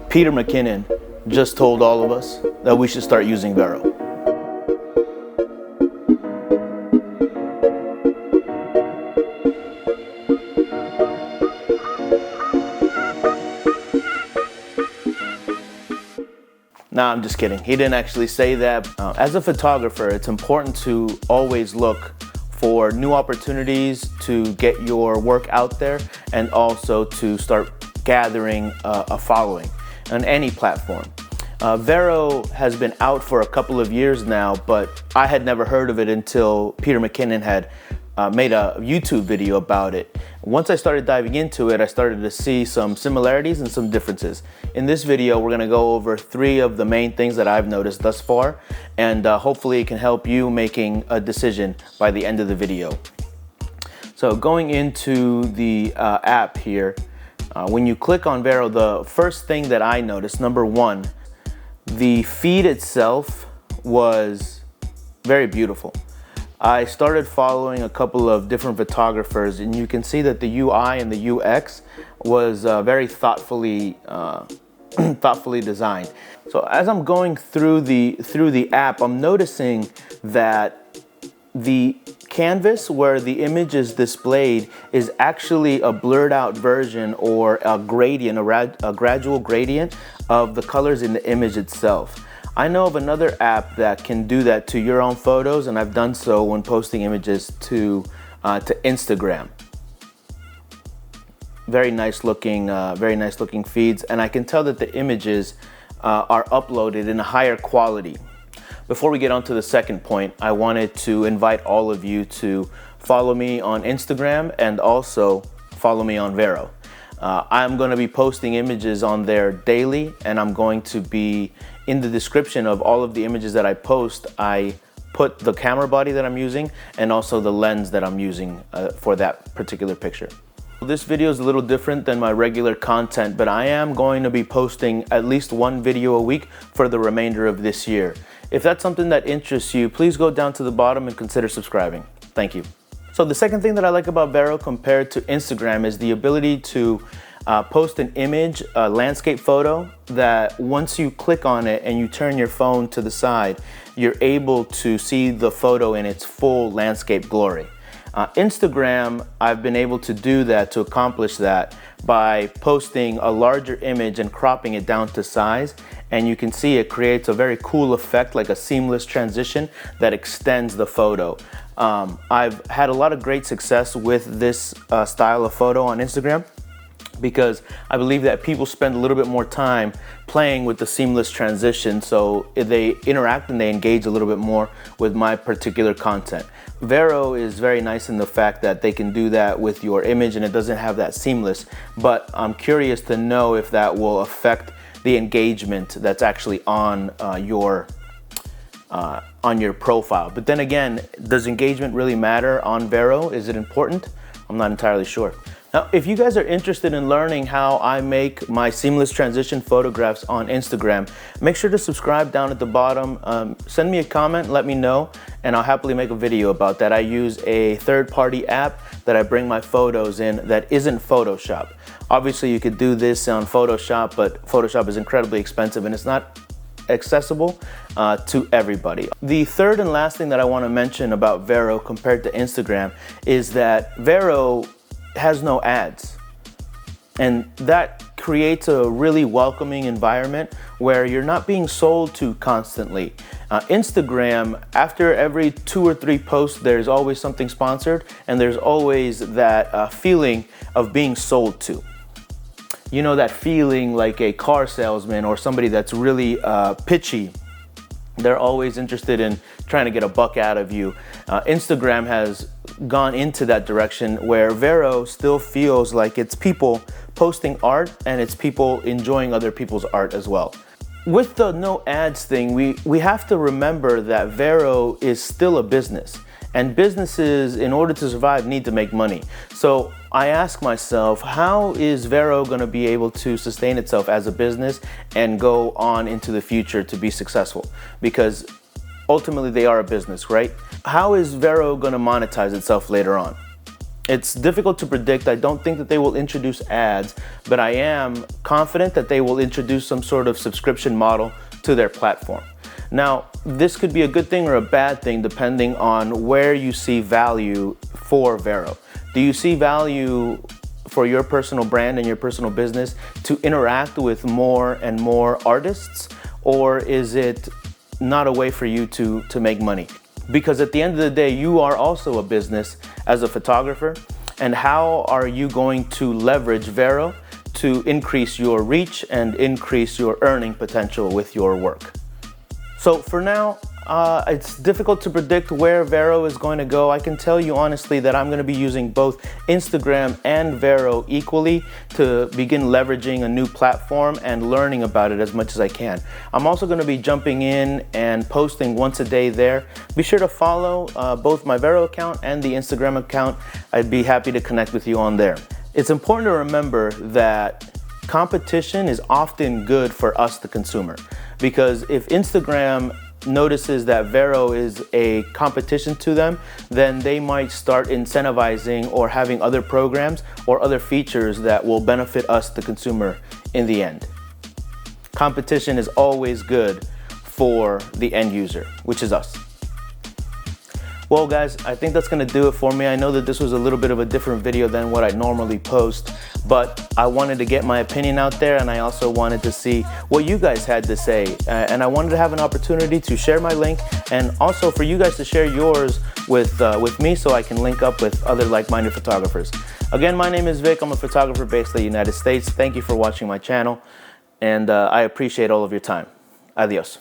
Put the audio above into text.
Peter McKinnon just told all of us that we should start using Vero. Nah, I'm just kidding. He didn't actually say that. As a photographer, it's important to always look for new opportunities to get your work out there and also to start gathering a following on any platform. Vero has been out for a couple of years now, but I had never heard of it until Peter McKinnon had made a YouTube video about it. Once I started diving into it, I started to see some similarities and some differences. In this video, we're gonna go over 3 of the main things that I've noticed thus far, and hopefully it can help you making a decision by the end of the video. So going into the app here, when you click on Vero, the first thing that I noticed, number 1, the feed itself was very beautiful. I started following a couple of different photographers, and you can see that the UI and the UX was very thoughtfully designed. So as I'm going through the app, I'm noticing that the canvas where the image is displayed is actually a blurred out version or a gradient, a gradual gradient of the colors in the image itself. I know of another app that can do that to your own photos, and I've done so when posting images to Instagram. Very nice looking feeds, and I can tell that the images are uploaded in a higher quality. Before we get on to the second point, I wanted to invite all of you to follow me on Instagram and also follow me on Vero. I'm going to be posting images on there daily, and I'm going to be in the description of all of the images that I post. I put the camera body that I'm using and also the lens that I'm using for that particular picture. This video is a little different than my regular content, but I am going to be posting at least 1 video a week for the remainder of this year. If that's something that interests you, please go down to the bottom and consider subscribing. Thank you. So the second thing that I like about Vero compared to Instagram is the ability to post an image, a landscape photo, that once you click on it and you turn your phone to the side, you're able to see the photo in its full landscape glory. Instagram, I've been able to do that, to accomplish that, by posting a larger image and cropping it down to size, and you can see it creates a very cool effect, like a seamless transition that extends the photo. I've had a lot of great success with this style of photo on Instagram, because I believe that people spend a little bit more time playing with the seamless transition, so they interact and they engage a little bit more with my particular content. Vero is very nice in the fact that they can do that with your image and it doesn't have that seamless, but I'm curious to know if that will affect the engagement that's actually on your profile. But then again, does engagement really matter on Vero? Is it important? I'm not entirely sure. Now, if you guys are interested in learning how I make my seamless transition photographs on Instagram, make sure to subscribe down at the bottom. Send me a comment, let me know, and I'll happily make a video about that. I use a third-party app that I bring my photos in that isn't Photoshop. Obviously, you could do this on Photoshop, but Photoshop is incredibly expensive and it's not accessible to everybody. The third and last thing that I want to mention about Vero compared to Instagram is that Vero has no ads, and that creates a really welcoming environment where you're not being sold to constantly. Instagram, after every 2 or 3 posts, there's always something sponsored, and there's always that feeling of being sold to. You know, that feeling like a car salesman or somebody that's really pitchy. They're always interested in trying to get a buck out of you. Instagram has gone into that direction where Vero still feels like it's people posting art and it's people enjoying other people's art as well. With the no ads thing, we have to remember that Vero is still a business, and businesses, in order to survive, need to make money. So I ask myself, how is Vero going to be able to sustain itself as a business and go on into the future to be successful? Because ultimately they are a business, right? How is Vero going to monetize itself later on? It's difficult to predict. I don't think that they will introduce ads, but I am confident that they will introduce some sort of subscription model to their platform. Now, this could be a good thing or a bad thing depending on where you see value for Vero. Do you see value for your personal brand and your personal business to interact with more and more artists, or is it not a way for you to make money? Because at the end of the day, you are also a business as a photographer, and how are you going to leverage Vero to increase your reach and increase your earning potential with your work? So for now, it's difficult to predict where Vero is going to go. I can tell you honestly that I'm going to be using both Instagram and Vero equally to begin leveraging a new platform and learning about it as much as I can. I'm also going to be jumping in and posting once a day there. Be sure to follow both my Vero account and the Instagram account. I'd be happy to connect with you on there. It's important to remember that competition is often good for us, the consumer, because if Instagram notices that Vero is a competition to them, then they might start incentivizing or having other programs or other features that will benefit us, the consumer, in the end. Competition is always good for the end user, which is us. Well guys, I think that's gonna do it for me. I know that this was a little bit of a different video than what I normally post, but I wanted to get my opinion out there, and I also wanted to see what you guys had to say. And I wanted to have an opportunity to share my link, and also for you guys to share yours with me, so I can link up with other like-minded photographers. Again, my name is Vic. I'm a photographer based in the United States. Thank you for watching my channel, and I appreciate all of your time. Adios.